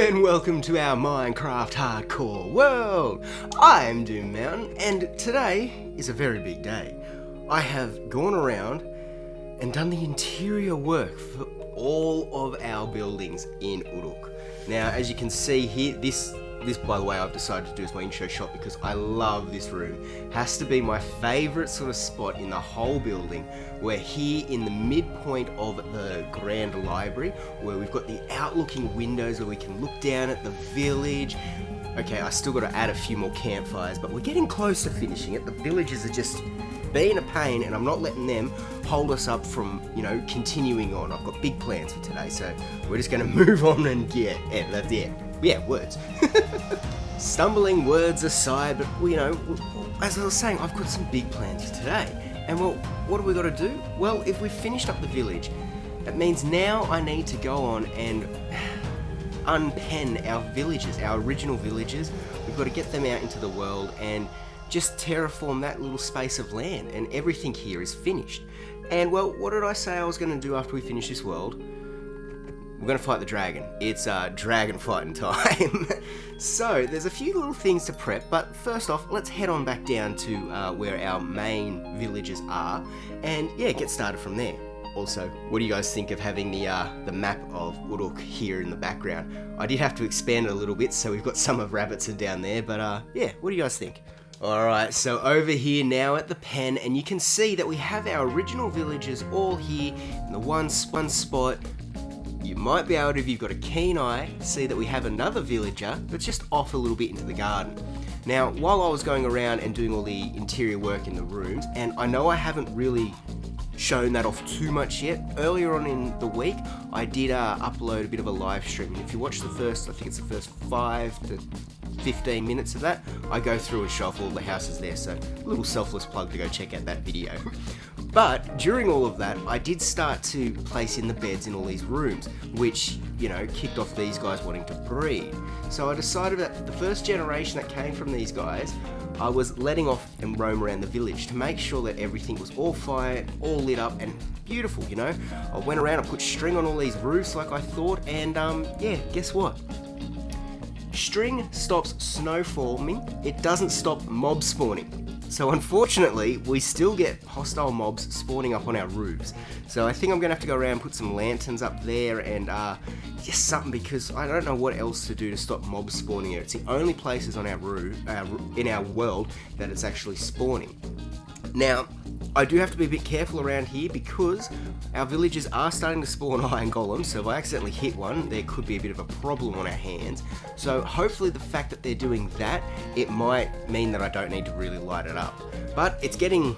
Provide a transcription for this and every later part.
and welcome to our Minecraft hardcore world. I'm Doom Mountain, and today is a very big day. I have gone around and done the interior work for all of our buildings in Uruk. Now, as you can see here, this by the way, I've decided to do as my intro shot because I love this room. Has to be my favourite sort of spot in the whole building. We're here in the midpoint of the Grand Library, where we've got the outlooking windows where we can look down at the village. Okay, I still got to add a few more campfires, but we're getting close to finishing it. The villagers are just being a pain, and I'm not letting them hold us up from, continuing on. I've got big plans for today, so we're just going to move on and words. Stumbling words aside, but as I was saying, I've got some big plans for today. And well, what do we got to do? Well, if we've finished up the village, that means now I need to go on and unpen our villages, our original villages. We've got to get them out into the world and just terraform that little space of land, and everything here is finished. And well, what did I say I was going to do after we finish this world? We're going to fight the dragon. It's dragon fighting time. So, there's a few little things to prep, but first off, let's head on back down to where our main villages are, and get started from there. Also, what do you guys think of having the map of Uruk here in the background? I did have to expand it a little bit, so we've got some of Rabbitson down there, but what do you guys think? Alright, so over here now at the pen, and you can see that we have our original villages all here in the one spot. You might be able to, if you've got a keen eye, see that we have another villager that's just off a little bit into the garden. Now, while I was going around and doing all the interior work in the rooms, and I know I haven't really shown that off too much yet, earlier on in the week, I did upload a bit of a live stream, and if you watch the first 5 to 15 minutes of that, I go through and show off all the houses there, so a little selfless plug to go check out that video. But during all of that, I did start to place in the beds in all these rooms, which, kicked off these guys wanting to breed. So I decided that for the first generation that came from these guys, I was letting off and roam around the village to make sure that everything was all fired, all lit up, and beautiful, I went around and put string on all these roofs like I thought, and guess what? String stops snow forming, it doesn't stop mob spawning. So unfortunately, we still get hostile mobs spawning up on our roofs. So I think I'm going to have to go around and put some lanterns up there and just something, because I don't know what else to do to stop mobs spawning here. It's the only places on our roof, in our world, that it's actually spawning. Now, I do have to be a bit careful around here because our villagers are starting to spawn iron golems, so if I accidentally hit one, there could be a bit of a problem on our hands. So hopefully the fact that they're doing that, it might mean that I don't need to really light it up. But it's getting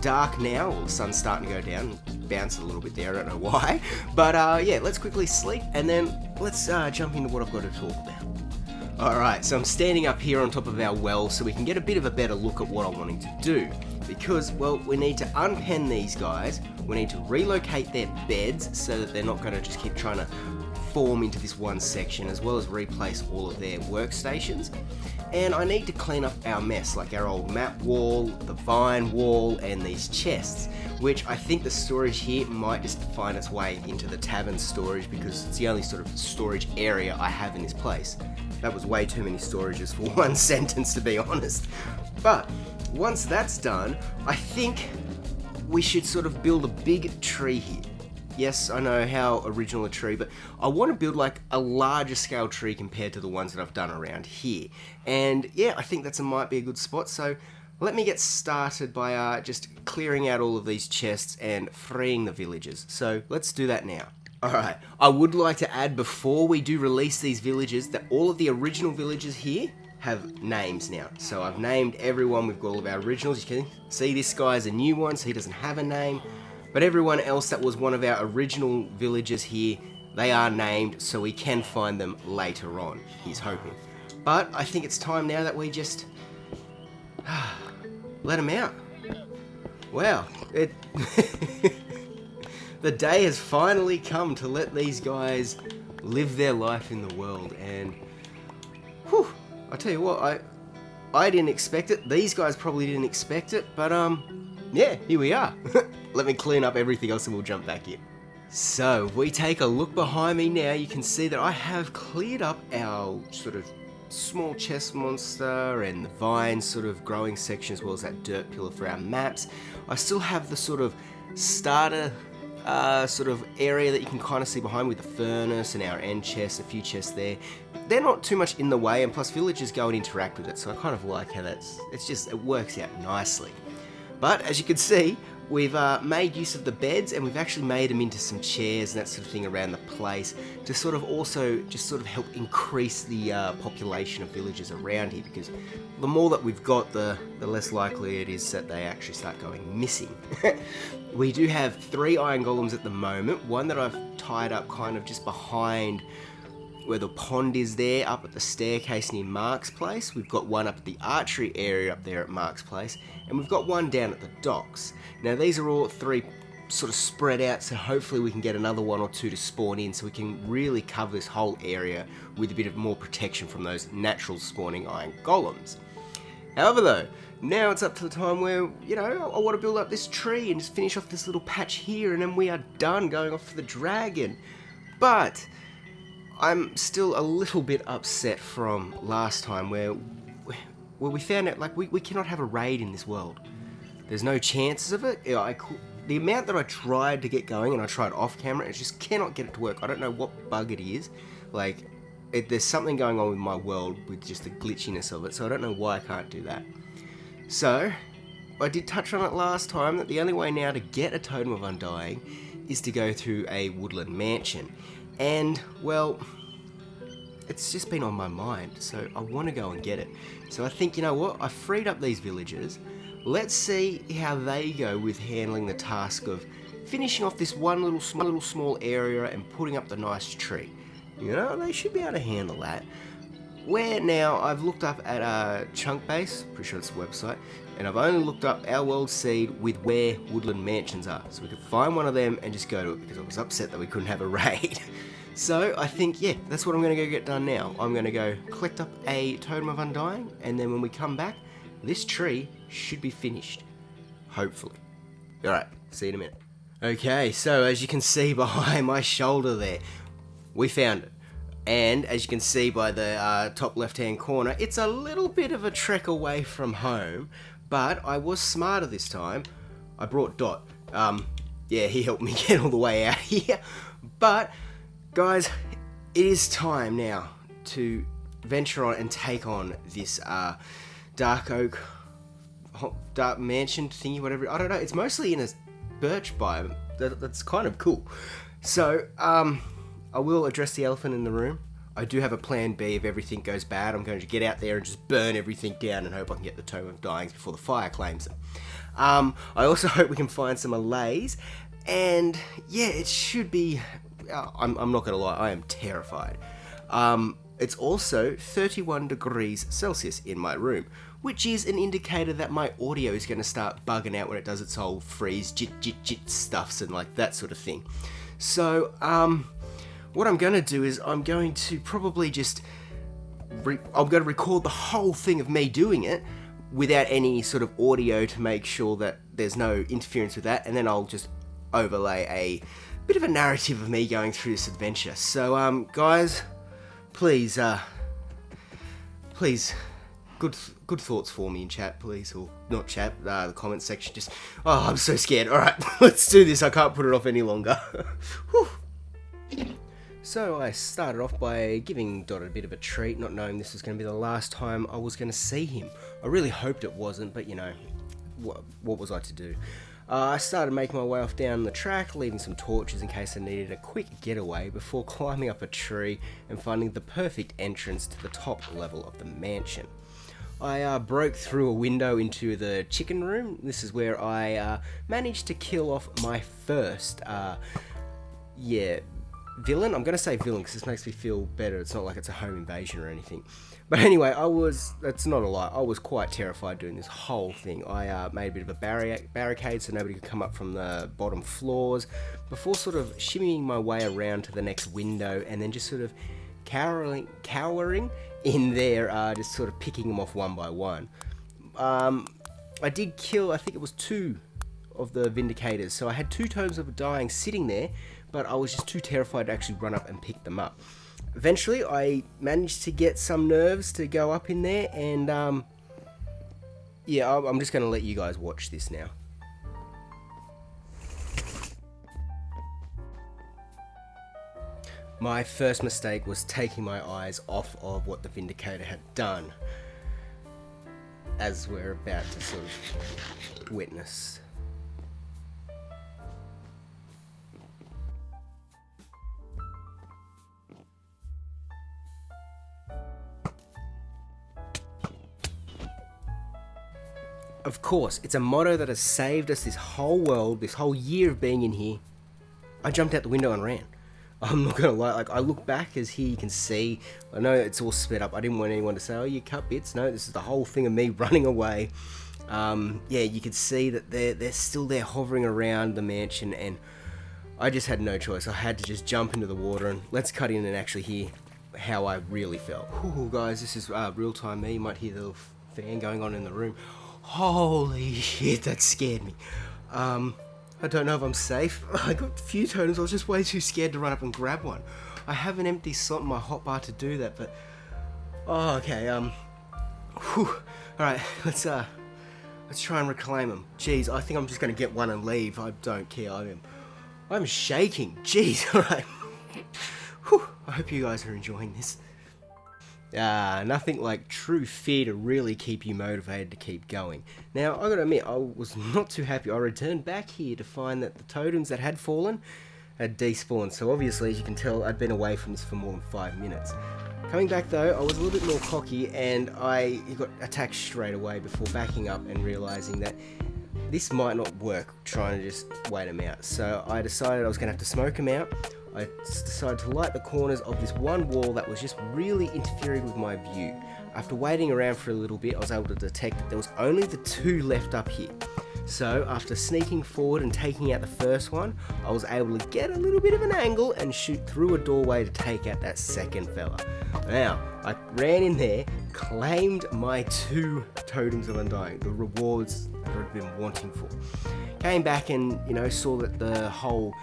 dark now, well, the sun's starting to go down, bounce a little bit there, I don't know why. But let's quickly sleep and then let's jump into what I've got to talk about. Alright, so I'm standing up here on top of our well so we can get a bit of a better look at what I'm wanting to do. Because, well, we need to unpen these guys, we need to relocate their beds so that they're not going to just keep trying to form into this one section, as well as replace all of their workstations. And I need to clean up our mess, like our old map wall, the vine wall, and these chests, which I think the storage here might just find its way into the tavern storage because it's the only sort of storage area I have in this place. That was way too many storages for one sentence, to be honest. But once that's done, I think we should sort of build a big tree here. Yes, I know how original a tree, but I want to build like a larger scale tree compared to the ones that I've done around here. And I think might be a good spot. So let me get started by just clearing out all of these chests and freeing the villagers. So let's do that now. Alright, I would like to add before we do release these villages that all of the original villagers here have names now. So I've named everyone. We've got all of our originals. You can see this guy's a new one, so he doesn't have a name. But everyone else that was one of our original villagers here, they are named, so we can find them later on, he's hoping. But I think it's time now that we just let them out. Wow, the day has finally come to let these guys live their life in the world, and I tell you what, I didn't expect it. These guys probably didn't expect it, but here we are. Let me clean up everything else and we'll jump back in. So, if we take a look behind me now, you can see that I have cleared up our sort of small chest monster and the vine sort of growing section, as well as that dirt pillar for our maps. I still have the sort of starter sort of area that you can kind of see behind with the furnace and our end chest, a few chests there. They're not too much in the way, and plus villagers go and interact with it, so I kind of like how it works out nicely. But as you can see, we've made use of the beds, and we've actually made them into some chairs and that sort of thing around the place to sort of also just sort of help increase the population of villagers around here, because the more that we've got, the less likely it is that they actually start going missing. We do have 3 iron golems at the moment, one that I've tied up kind of just behind where the pond is there, up at the staircase near Mark's place. We've got one up at the archery area up there at Mark's place, and we've got one down at the docks. Now these are all 3 sort of spread out, so hopefully we can get another 1 or 2 to spawn in, so we can really cover this whole area with a bit of more protection from those natural spawning iron golems. However though, now it's up to the time where, you know, I want to build up this tree and just finish off this little patch here, and then we are done going off for the dragon. But I'm still a little bit upset from last time where we found out, like, we cannot have a raid in this world. There's no chances of it. The amount that I tried to get going, and I tried off camera, I just cannot get it to work. I don't know what bug it is. Like, there's something going on with my world with just the glitchiness of it, so I don't know why I can't do that. So, I did touch on it last time, that the only way now to get a Totem of Undying is to go through a woodland mansion. And, well, it's just been on my mind, so I want to go and get it. So I think, you know what, I freed up these villagers. Let's see how they go with handling the task of finishing off this one little small area and putting up the nice tree. You know, they should be able to handle that. Where now, I've looked up at Chunk Base, pretty sure it's a website, and I've only looked up our world seed with where woodland mansions are. So we could find one of them and just go to it, because I was upset that we couldn't have a raid. So I think, yeah, that's what I'm going to go get done now. I'm going to go collect up a Totem of Undying, and then when we come back, this tree should be finished. Hopefully. Alright, see you in a minute. Okay, so as you can see behind my shoulder there, we found it. And as you can see by the top left hand corner, it's a little bit of a trek away from home, but I was smarter this time. I brought Dot. Yeah, he helped me get all the way out here. But guys, it is time now to venture on and take on this dark oak, dark mansion thingy, whatever. I don't know. It's mostly in a birch biome. That's kind of cool. So, I will address the elephant in the room. I do have a plan B if everything goes bad. I'm going to get out there and just burn everything down and hope I can get the Totem of Undyings before the fire claims them. I also hope we can find some allays. And yeah, it should be... I'm not going to lie, I am terrified. It's also 31 degrees Celsius in my room, which is an indicator that my audio is going to start bugging out when it does its whole freeze, jit stuffs and like that sort of thing. So, what I'm going to do is I'm going to probably just... I'm going to record the whole thing of me doing it without any sort of audio to make sure that there's no interference with that, and then I'll just overlay a bit of a narrative of me going through this adventure. So, guys, please, good thoughts for me in chat, please, or not chat, the comment section. Just, oh, I'm so scared. All right, let's do this. I can't put it off any longer. Whew. So I started off by giving Dot a bit of a treat, not knowing this was going to be the last time I was going to see him. I really hoped it wasn't, but you know, what was I to do? I started making my way off down the track, leaving some torches in case I needed a quick getaway before climbing up a tree and finding the perfect entrance to the top level of the mansion. I broke through a window into the chicken room. This is where I managed to kill off my first, villain. I'm going to say villain because this makes me feel better. It's not like it's a home invasion or anything. But anyway, that's not a lie, I was quite terrified doing this whole thing. I made a bit of a barricade so nobody could come up from the bottom floors before sort of shimmying my way around to the next window and then just sort of cowering in there, just sort of picking them off one by one. I did kill, I think it was 2 of the Vindicators, so I had 2 Totems of Undying sitting there, but I was just too terrified to actually run up and pick them up. Eventually, I managed to get some nerves to go up in there, and yeah, I'm just going to let you guys watch this now. My first mistake was taking my eyes off of what the Vindicator had done, as we're about to sort of witness. Of course, it's a motto that has saved us this whole world, this whole year of being in here. I jumped out the window and ran. I'm not gonna lie, like I look back as here you can see, I know it's all sped up, I didn't want anyone to say, oh you cut bits, no, this is the whole thing of me running away. Yeah, you could see that they're still there hovering around the mansion, and I just had no choice. I had to just jump into the water, and let's cut in and actually hear how I really felt. Ooh, guys, this is real time me, you might hear the little fan going on in the room. Holy shit, that scared me. I don't know if I'm safe. I got a few totems, I was just way too scared to run up and grab one. I have an empty slot in my hotbar to do that, but... Oh, okay, Alright, let's try and reclaim them. Jeez, I think I'm just gonna get one and leave. I don't care, I'm shaking. Jeez, alright. I hope you guys are enjoying this. Nothing like true fear to really keep you motivated to keep going. Now, I gotta admit, I was not too happy. I returned back here to find that the totems that had fallen had despawned. So obviously, as you can tell, I'd been away from this for more than 5 minutes. Coming back though, I was a little bit more cocky, and I got attacked straight away before backing up and realizing that this might not work, trying to just wait them out. So I decided I was gonna have to smoke them out. I decided to light the corners of this one wall that was just really interfering with my view. After waiting around for a little bit, I was able to detect that there was only the 2 left up here. So after sneaking forward and taking out the first one, I was able to get a little bit of an angle and shoot through a doorway to take out that second fella. Now, I ran in there, claimed my 2 totems of undying, the rewards that I'd been wanting for. Came back and, saw that the whole...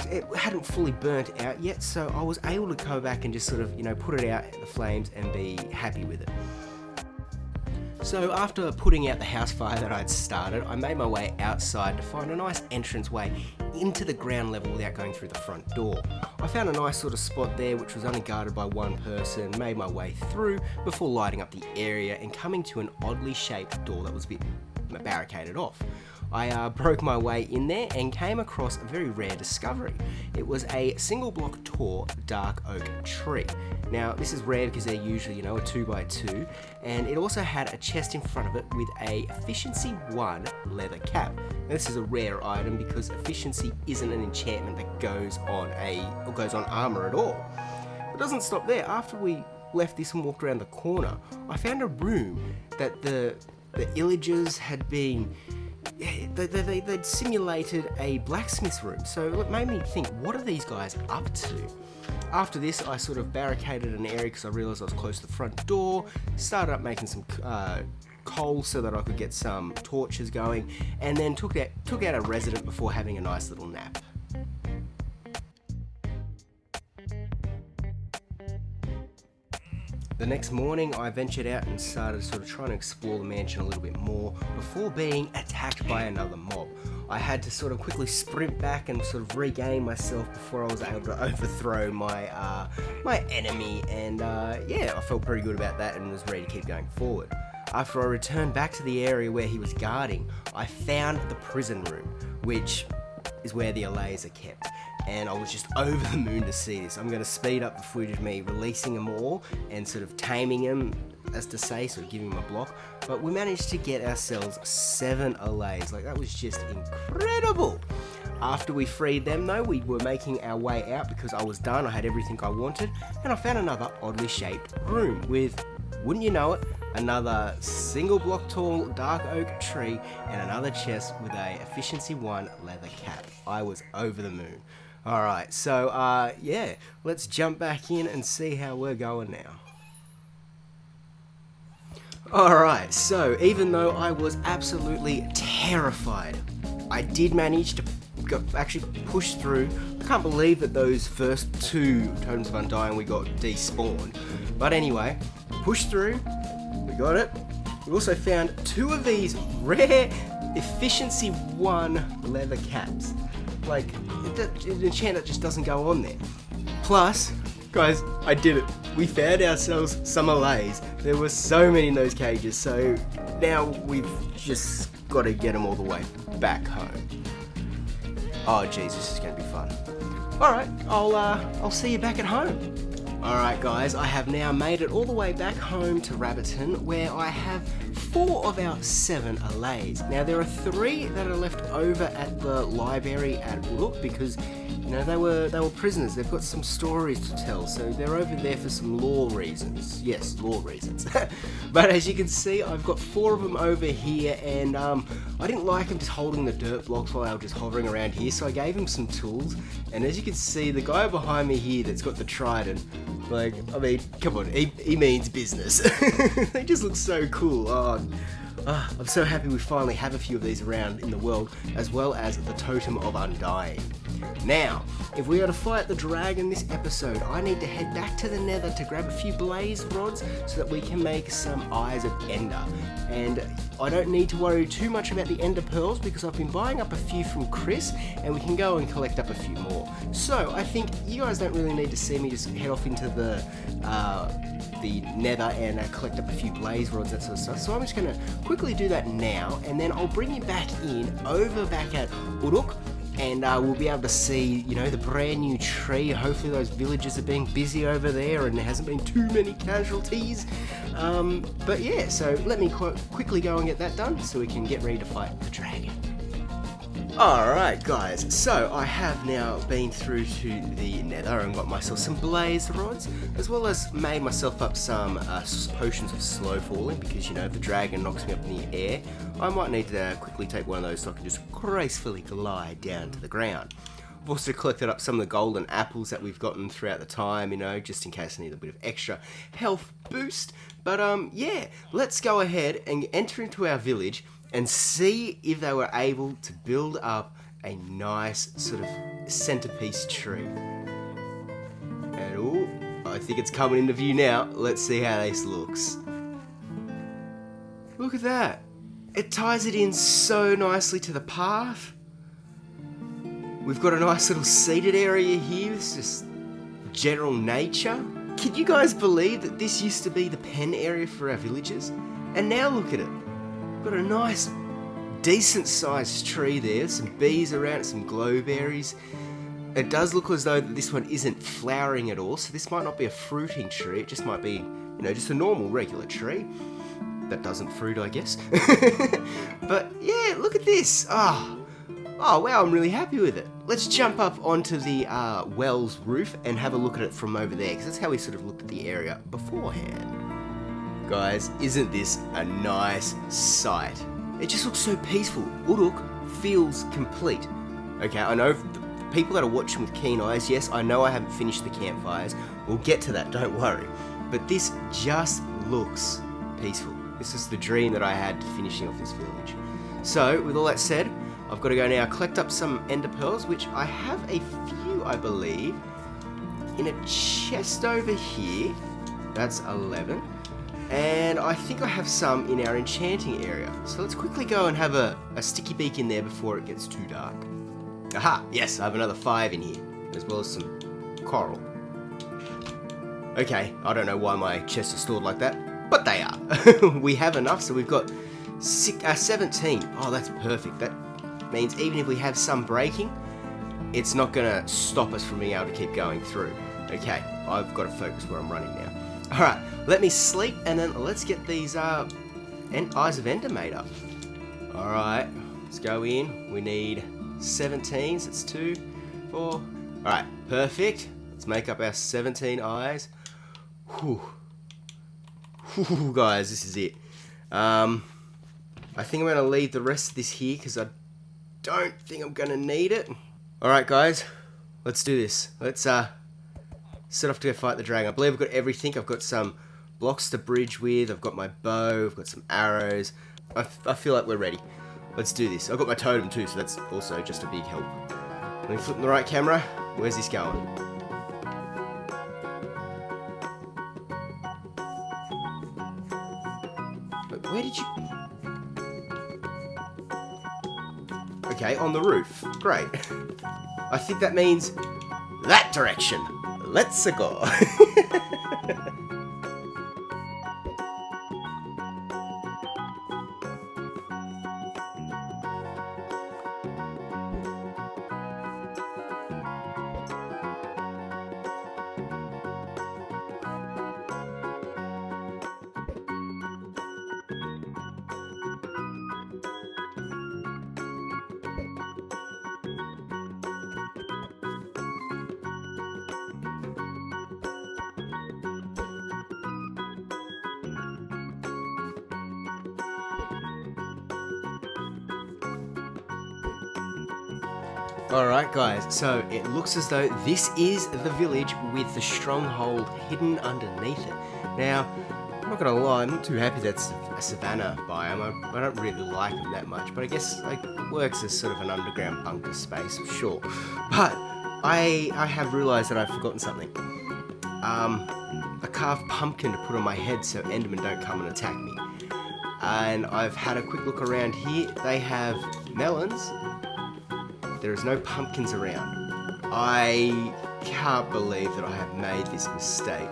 it hadn't fully burnt out yet, so I was able to come back and just sort of, put it out in the flames and be happy with it. So after putting out the house fire that I'd started, I made my way outside to find a nice entrance way into the ground level without going through the front door. I found a nice sort of spot there which was only guarded by one person, made my way through before lighting up the area and coming to an oddly shaped door that was a bit barricaded off. I broke my way in there and came across a very rare discovery. It was a single block tall dark oak tree. Now this is rare because they're usually, a 2x2, and it also had a chest in front of it with a efficiency 1 leather cap. Now this is a rare item because efficiency isn't an enchantment that goes on armor at all. It doesn't stop there. After we left this and walked around the corner, I found a room that the illagers had been... They'd simulated a blacksmith's room, so it made me think, what are these guys up to? After this, I sort of barricaded an area because I realised I was close to the front door, started up making some coal so that I could get some torches going, and then took out a resident before having a nice little nap. The next morning, I ventured out and started sort of trying to explore the mansion a little bit more before being attacked by another mob. I had to sort of quickly sprint back and sort of regain myself before I was able to overthrow my my enemy, and yeah, I felt pretty good about that and was ready to keep going forward. After I returned back to the area where he was guarding, I found the prison room, which is where the allays are kept. And I was just over the moon to see this. I'm going to speed up the footage of me releasing them all and sort of taming them, as to say, sort of giving them a block. But we managed to get ourselves 7 allays. Like, that was just incredible. After we freed them though, we were making our way out because I was done, I had everything I wanted, and I found another oddly shaped room with, wouldn't you know it, another single block tall dark oak tree and another chest with a efficiency 1 leather cap. I was over the moon. Alright, so yeah, let's jump back in and see how we're going now. Alright, so even though I was absolutely terrified, I did manage to actually push through, can't believe that those first 2 Totems of Undying we got despawned. But anyway, push through, we got it. We also found 2 of these rare Efficiency 1 leather caps. Like, an enchant that just doesn't go on there. Plus, guys, I did it. We found ourselves some allays. There were so many in those cages, so now we've just got to get them all the way back home. Oh jeez, this is going to be fun. Alright, I'll see you back at home. Alright guys, I have now made it all the way back home to Rabbiton, where I have 4 of our 7 allays. Now there are 3 that are left over at the library at Uruk because, you know, they were prisoners. They've got some stories to tell, so they're over there for some law reasons. Yes, law reasons. But as you can see, I've got 4 of them over here, and I didn't like them just holding the dirt blocks while they were just hovering around here, so I gave them some tools. And as you can see, the guy behind me here that's got the trident, like, I mean, come on, he means business. They just look so cool. I'm so happy we finally have a few of these around in the world, as well as the Totem of Undying. Now, if we are to fight the dragon this episode, I need to head back to the Nether to grab a few blaze rods so that we can make some Eyes of Ender. And I don't need to worry too much about the Ender Pearls because I've been buying up a few from Chris, and we can go and collect up a few more. So I think you guys don't really need to see me just head off into the Nether and collect up a few blaze rods, that sort of stuff. So I'm just going to quickly do that now, and then I'll bring you back back at Uruk. And we'll be able to see, you know, the brand new tree. Hopefully those villagers are being busy over there and there hasn't been too many casualties. But yeah, so let me quickly go and get that done so we can get ready to fight the dragon. Alright guys, so I have now been through to the Nether and got myself some blaze rods, as well as made myself up some potions of slow falling, because, you know, if the dragon knocks me up in the air, I might need to quickly take one of those so I can just gracefully glide down to the ground. I've also collected up some of the golden apples that we've gotten throughout the time, you know, just in case I need a bit of extra health boost. But yeah, let's go ahead and enter into our village and see if they were able to build up a nice sort of centerpiece tree. And oh, I think it's coming into view now. Let's see how this looks. Look at that. It ties it in so nicely to the path. We've got a nice little seated area here. It's just general nature. Can you guys believe that this used to be the pen area for our villagers? And now look at it. Got a nice, decent sized tree there, some bees around it, some glowberries. It does look as though this one isn't flowering at all, so this might not be a fruiting tree, it just might be, you know, just a normal regular tree. That doesn't fruit, I guess. But yeah, look at this. Oh wow, I'm really happy with it. Let's jump up onto the well's roof and have a look at it from over there, because that's how we sort of looked at the area beforehand. Guys, isn't this a nice sight? It just looks so peaceful. Uruk feels complete. Okay, I know the people that are watching with keen eyes, yes, I know I haven't finished the campfires. We'll get to that, don't worry. But this just looks peaceful. This is the dream that I had finishing off this village. So, with all that said, I've got to go now collect up some ender pearls, which I have a few, I believe, in a chest over here. That's 11. And I think I have some in our enchanting area. So let's quickly go and have a sticky beak in there before it gets too dark. Aha! Yes, I have another 5 in here, as well as some coral. Okay, I don't know why my chests are stored like that, but they are. We have enough, so we've got 17. Oh, that's perfect. That means even if we have some breaking, it's not going to stop us from being able to keep going through. Okay, I've got to focus where I'm running now. Alright, let me sleep, and then let's get these Eyes of Ender made up. Alright, let's go in. We need 17, so it's 2, 4. Alright, perfect. Let's make up our 17 eyes. Whew. Whew, guys, this is it. I think I'm going to leave the rest of this here, because I don't think I'm going to need it. Alright, guys, let's do this. Let's set off to go fight the dragon. I believe I've got everything. I've got some blocks to bridge with. I've got my bow. I've got some arrows. I feel like we're ready. Let's do this. I've got my totem too, so that's also just a big help. Let me flip the right camera. Where's this going? Where did you... Okay, on the roof. Great. I think that means that direction. Let's go. Alright guys, so it looks as though this is the village with the stronghold hidden underneath it. Now, I'm not gonna lie, I'm not too happy that's a savanna biome. I don't really like them that much, but I guess like, it works as sort of an underground bunker space, sure. But I have realised that I've forgotten something. A carved pumpkin to put on my head so Endermen don't come and attack me. And I've had a quick look around here. They have melons. There is no pumpkins around. I can't believe that I have made this mistake.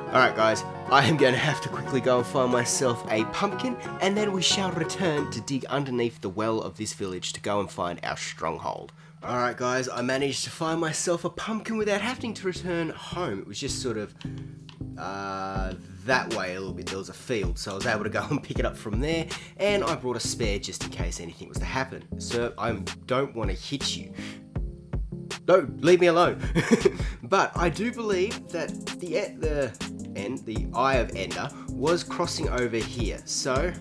Alright guys, I am going to have to quickly go and find myself a pumpkin, and then we shall return to dig underneath the well of this village to go and find our stronghold. Alright guys, I managed to find myself a pumpkin without having to return home. It was just sort of that way a little bit. There was a field, so I was able to go and pick it up from there, and I brought a spare just in case anything was to happen. Sir, I don't want to hit you. No, leave me alone. But I do believe that the Eye of Ender was crossing over here. So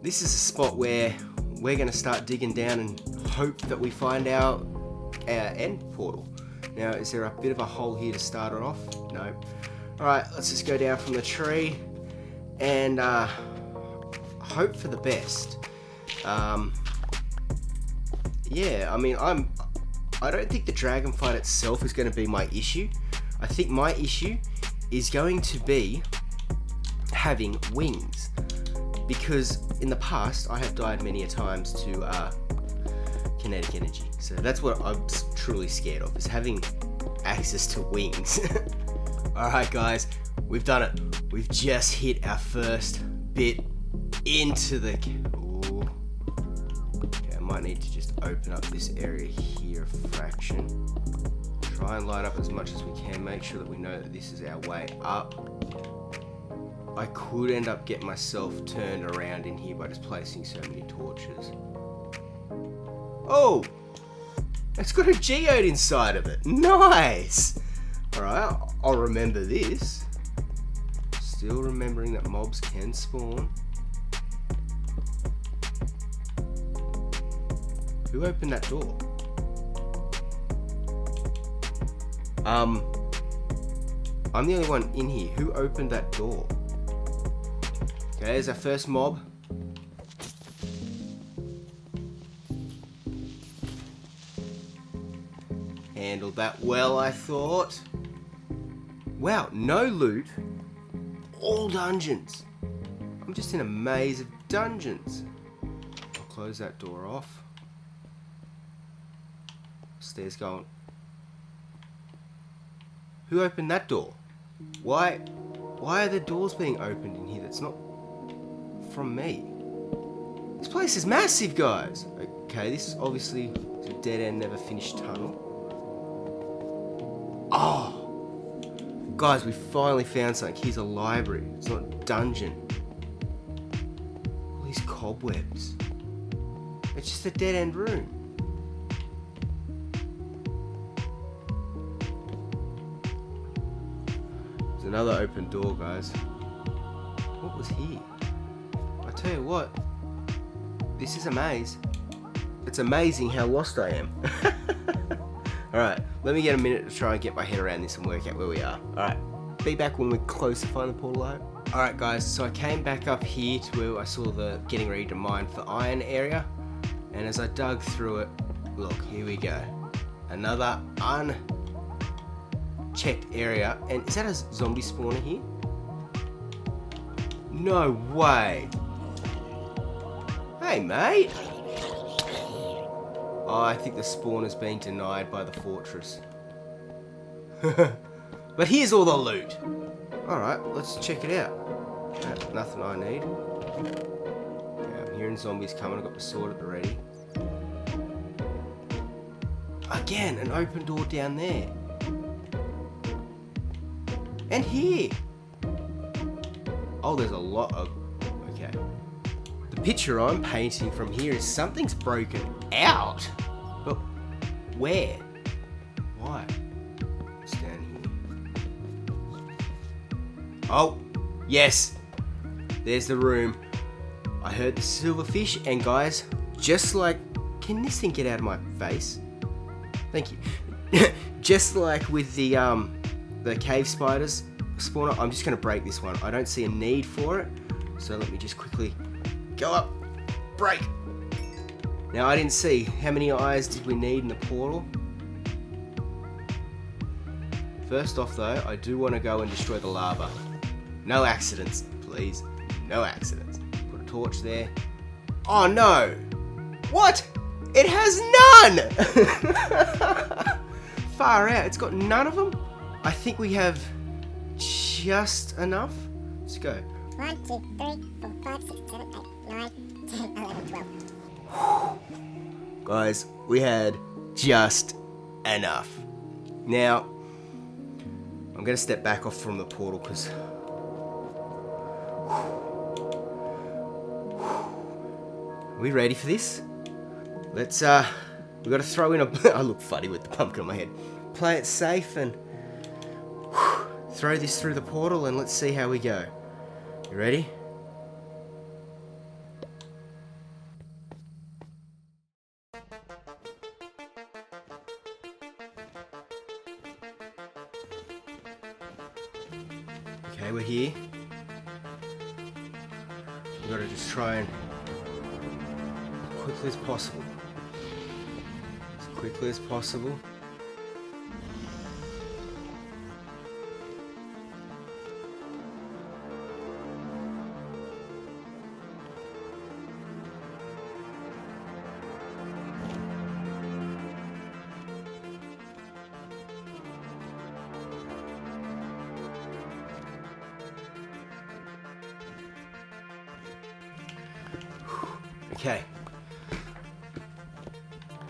this is a spot where we're going to start digging down and hope that we find our end portal. Now, is there a bit of a hole here to start it off? No. Alright, let's just go down from the tree and hope for the best. Yeah, I mean, I don't think the dragon fight itself is going to be my issue. I think my issue is going to be having wings. Because in the past, I have died many a times to kinetic energy. So that's what I'm truly scared of, is having access to wings. Alright guys, we've done it. We've just hit our first bit into the... Ooh. Okay, I might need to just open up this area here a fraction. Try and light up as much as we can. Make sure that we know that this is our way up. I could end up getting myself turned around in here by just placing so many torches. Oh! It's got a geode inside of it. Nice! Alright, I'll remember this. Still remembering that mobs can spawn. Who opened that door? I'm the only one in here. Who opened that door? Okay, there's our first mob. Handled that well, I thought. Wow, no loot. All dungeons. I'm just in a maze of dungeons. I'll close that door off. Stairs going. Who opened that door? Why are the doors being opened in here? That's not from me. This place is massive, guys. Okay, this is obviously a dead end, never finished tunnel. Oh! Guys, we finally found something. Here's a library. It's not a dungeon. All these cobwebs. It's just a dead end room. There's another open door, guys. What was here? I tell you what, this is a maze. It's amazing how lost I am. Alright, let me get a minute to try and get my head around this and work out where we are. Alright, be back when we're close to find the portal out. Alright guys, so I came back up here to where I saw the getting ready to mine for iron area. And as I dug through it, Look, here we go. Another unchecked area. And is that a zombie spawner here? No way. Hey, mate. Oh, I think the spawn has been denied by the fortress. But here's all the loot. Alright, let's check it out. Nothing I need. Yeah, I'm hearing zombies coming. I've got the sword at the ready. Again, an open door down there. And here. Oh, there's a lot of... Okay. The picture I'm painting from here is something's broken out. But where? Why? It's down here. Oh, yes. There's the room. I heard the silverfish, and guys, just like... Can this thing get out of my face? Thank you. Just like with the cave spiders spawner, I'm just going to break this one. I don't see a need for it, so let me just quickly go up, break. Now, I didn't see how many eyes did we need in the portal. First off, though, I do want to go and destroy the lava. No accidents, please. No accidents. Put a torch there. Oh, no. What? It has none! Far out. It's got none of them? I think we have just enough. Let's go. 1, 2, 3, 4, 5, 6, 7, 8, 9, 10, 11, 12. Guys, we had just enough. Now, I'm going to step back off from the portal because... Are we ready for this? Let's, we've got to throw in a... I look funny with the pumpkin on my head. Play it safe and throw this through the portal and let's see how we go. You ready? Okay, we're here. We've got to just try and as quickly as possible. As quickly as possible. Okay.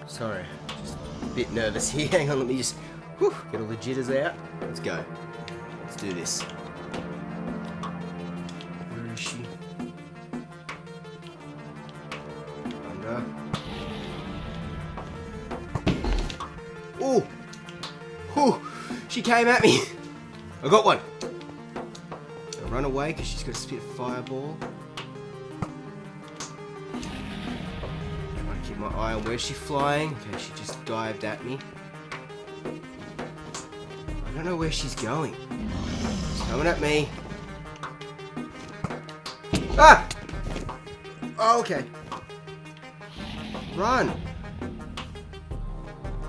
Sorry, just a bit nervous here. Hang on, let me just get all the jitters out. Let's go. Let's do this. Where is she? Under. Oh! Oh! She came at me! I got one! I'll run away because she's got to spit a fireball. Keep my eye on where's she flying. Okay, she just dived at me. I don't know where she's going. She's coming at me. Ah! Oh, okay. Run.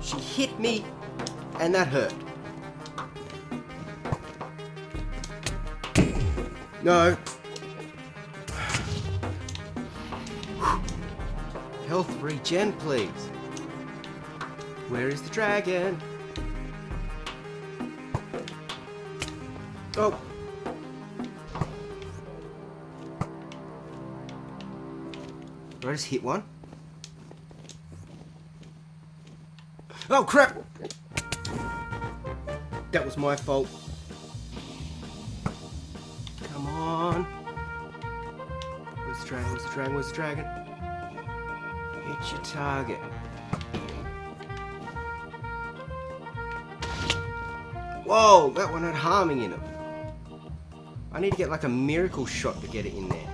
She hit me, and that hurt. No. Health regen, please. Where is the dragon? Oh. Did I just hit one? Oh, crap! That was my fault. Come on. Where's the dragon? Where's the dragon? Where's the dragon? Hit your target. Whoa, that one had harming in it. I need to get like a miracle shot to get it in there.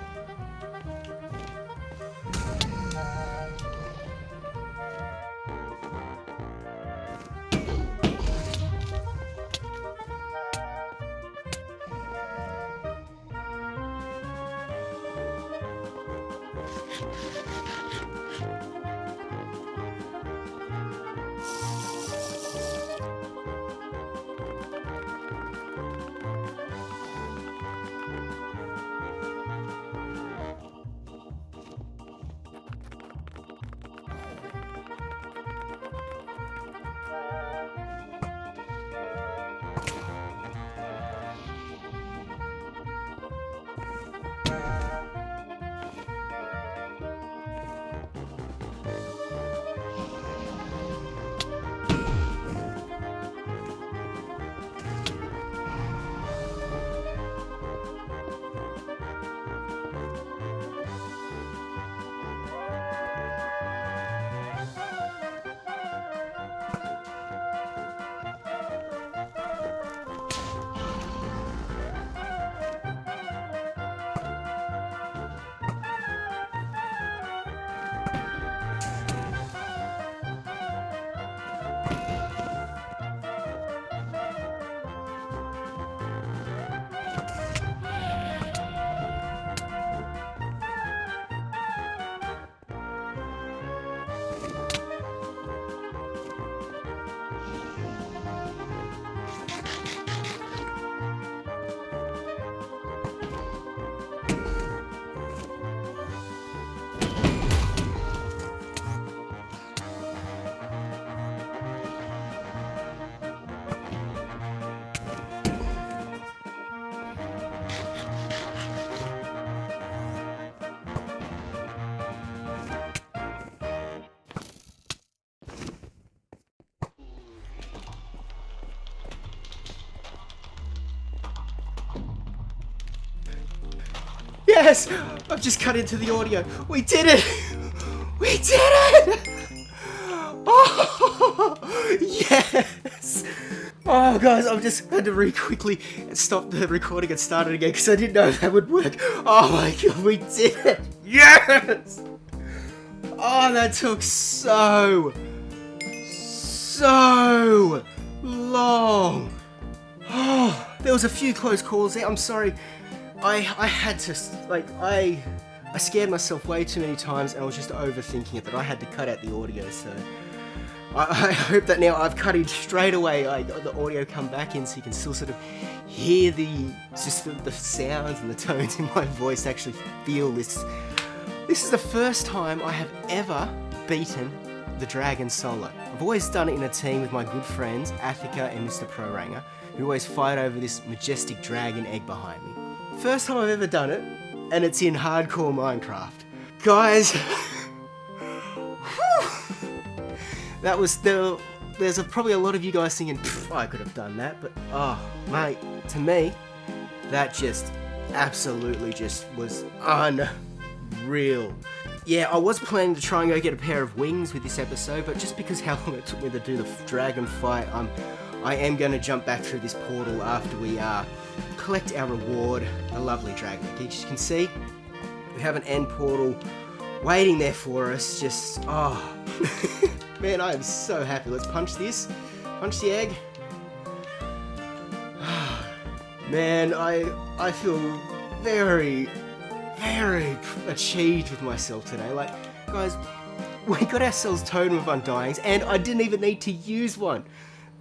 Yes! I've just cut into the audio. We did it! We did it! Oh, yes! Oh, guys, I've just had to quickly stop the recording and start it again because I didn't know if that would work. Oh my god, we did it! Yes! Oh, that took so long. Oh, there was a few close calls there. I'm sorry. I had to, like, I scared myself way too many times and I was just overthinking it that I had to cut out the audio, so I hope that now I've cut it straight away. I got the audio come back in so you can still sort of hear the sounds and the tones in my voice, actually feel this. This is the first time I have ever beaten the dragon solo. I've always done it in a team with my good friends, Athika and Mr. Proranger, who always fight over this majestic dragon egg behind me. First time I've ever done it, and it's in hardcore Minecraft. Guys, that was there's probably a lot of you guys thinking, I could have done that, but oh, mate, to me, that just absolutely just was unreal. Yeah, I was planning to try and go get a pair of wings with this episode, but just because how long it took me to do the dragon fight, I am going to jump back through this portal after we collect our reward, a lovely dragon. As you can see, we have an end portal waiting there for us. Just, oh, man, I am so happy. Let's punch this. Punch the egg. Man, I feel very achieved with myself today. Like, guys, we got ourselves Totem of Undyings, and I didn't even need to use one.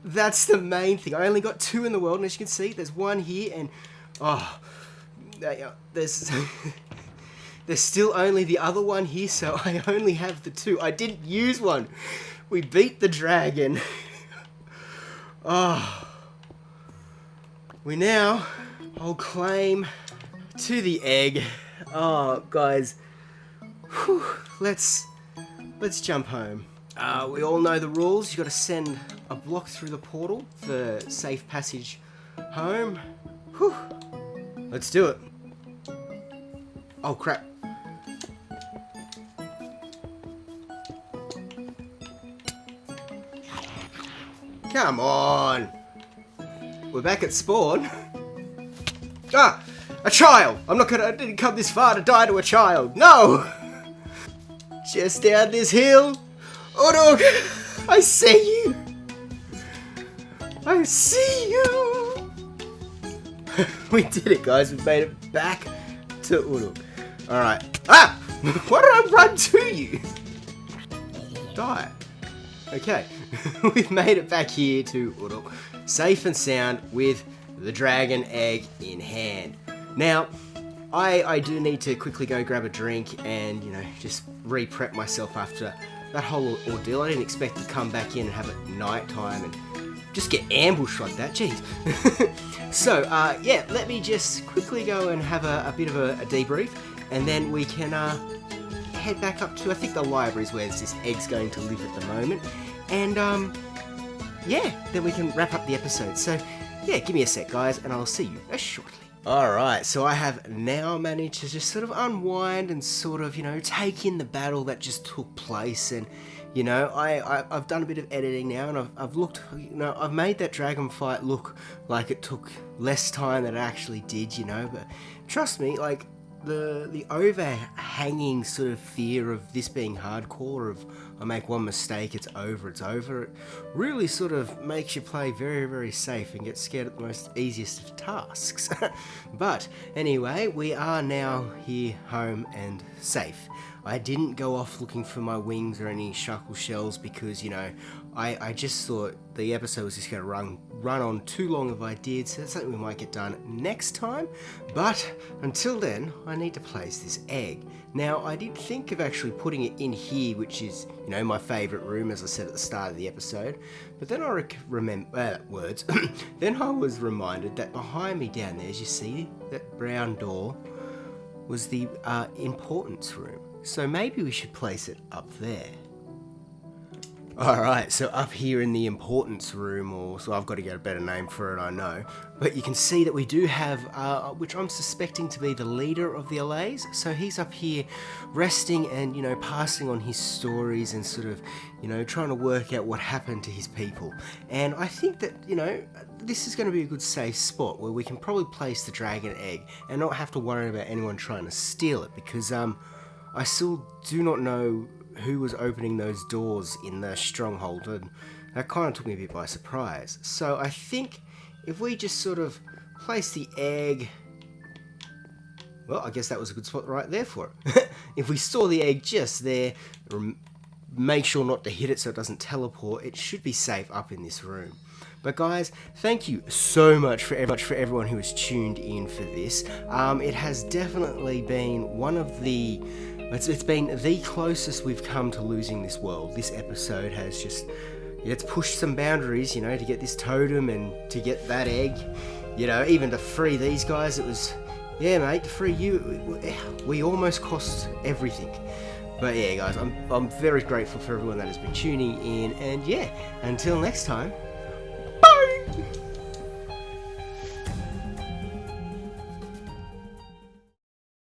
That's the main thing. I only got 2 in the world, and as you can see, there's 1 here, and there's there's still only the other one here, so I only have the 2. I didn't use one. We beat the dragon. We now hold claim to the egg. Oh, guys, whew, let's jump home. We all know the rules. You got to send a block through the portal for safe passage home. Whew. Let's do it. Oh crap. Come on. We're back at spawn. Ah! A child! I didn't come this far to die to a child. No! Just down this hill. Uruk! I see you! I see you! We did it, guys. We made it back to Uruk. Alright. Ah! Why did I run to you? Die. Okay. We've made it back here to Uruk. Safe and sound with the dragon egg in hand. Now, I do need to quickly go grab a drink and, just re-prep myself after that whole ordeal. I didn't expect to come back in and have it nighttime and just get ambushed like that. Jeez. So, yeah, let me just quickly go and have a bit of a debrief, and then we can head back up to, I think, the library is where this egg's going to live at the moment. And, yeah, then we can wrap up the episode. So, yeah, give me a sec, guys, and I'll see you shortly. Alright, so I have now managed to just sort of unwind and sort of, take in the battle that just took place. And, I've done a bit of editing now, and I've looked, I've made that dragon fight look like it took less time than it actually did, but trust me, like, the overhanging sort of fear of this being hardcore, of I make one mistake, it's over, it really sort of makes you play very, very safe and get scared at the most easiest of tasks. But anyway, we are now here, home and safe. I didn't go off looking for my wings or any shuckle shells because, I just thought the episode was just going to run on too long if I did, so that's something we might get done next time. But until then, I need to place this egg. Now, I did think of actually putting it in here, which is, my favourite room, as I said at the start of the episode. But then I then I was reminded that behind me down there, as you see, that brown door, was the importance room. So maybe we should place it up there. Alright, so up here in the importance room, or so I've got to get a better name for it, I know. But you can see that we do have, which I'm suspecting to be the leader of the Allays. So he's up here resting and, passing on his stories and sort of, trying to work out what happened to his people. And I think that, this is going to be a good safe spot where we can probably place the dragon egg and not have to worry about anyone trying to steal it, because I still do not know who was opening those doors in the stronghold, and that kind of took me a bit by surprise. So I think if we just sort of place the egg, well, I guess that was a good spot right there for it. If we store the egg just there, make sure not to hit it so it doesn't teleport, it should be safe up in this room. But guys, thank you so much for everyone who has tuned in for this. It has definitely been one of the... It's been the closest we've come to losing this world. This episode has just... It's pushed some boundaries, to get this totem and to get that egg. Even to free these guys, it was... Yeah, mate, to free you, we almost cost everything. But yeah, guys, I'm very grateful for everyone that has been tuning in. And yeah, until next time, bye!